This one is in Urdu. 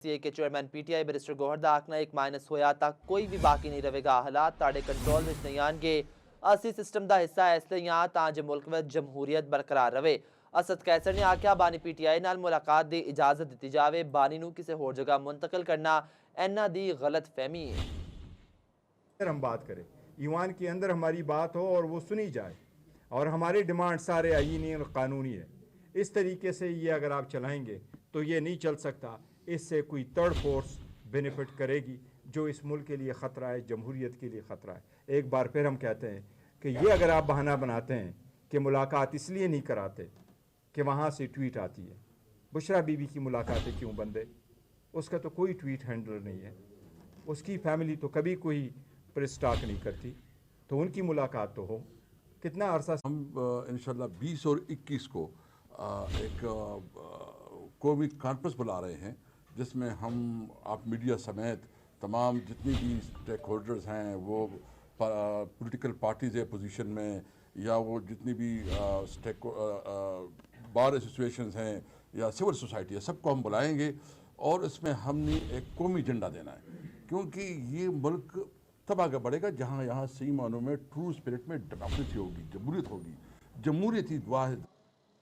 سی اے کے chairman P T I barrister Gohar دا آکھنا ایک مائنس ہویا تک کوئی بھی باقی نہیں رہے گا، حالات تاڑے کنٹرول وچ نہیں آن گے، اسی سسٹم دا حصہ ہے اس لیے یہاں تاں جو ملک وچ جمہوریت برقرار رہے۔ اسد قیصر نے آکھیا بانی پی ٹی آئی نال ملاقات دی اجازت دیتی جاوے، بانی نو کسے ہور جگہ منتقل کرنا اینا دی غلط فہمی ہے۔ ہم بات کریں، ایوان کے اندر ہماری بات ہو اور وہ سنی جائے، اور ہمارے ڈیمانڈ سارے آئینی اور قانونی ہے۔ اس طریقے سے یہ اگر آپ چلائیں گے تو یہ نہیں چل سکتا، اس سے کوئی تھرڈ فورس بینیفٹ کرے گی جو اس ملک کے لیے خطرہ ہے، جمہوریت کے لیے خطرہ ہے۔ ایک بار پھر ہم کہتے ہیں کہ یہ اگر آپ بہانہ بناتے ہیں کہ ملاقات اس لیے نہیں کراتے کہ وہاں سے ٹویٹ آتی ہے، بشرا بی بی کی ملاقاتیں کیوں بندے؟ اس کا تو کوئی ٹویٹ ہینڈلر نہیں ہے، اس کی فیملی تو کبھی کوئی پریس ٹاک نہیں کرتی، تو ان کی ملاقات تو ہو۔ کتنا عرصہ ہم انشاءاللہ 20 اور 21 کو ایک قومی کانفرنس بلا رہے ہیں، جس میں ہم آپ میڈیا سمیت تمام جتنی بھی اسٹیک ہولڈرز ہیں، وہ پولیٹیکل پارٹیز ہے پوزیشن میں، یا وہ جتنی بھی بار ایسوسیشنز ہیں یا سول سوسائٹی ہے، سب کو ہم بلائیں گے، اور اس میں ہم نے ایک قومی ایجنڈا دینا ہے، کیونکہ یہ ملک تب آگے بڑھے گا جہاں صحیح معنوں میں ٹرو اسپرٹ میں ڈیموکریسی ہوگی، جمہوریت ہوگی۔ جمہوریت ہی واحد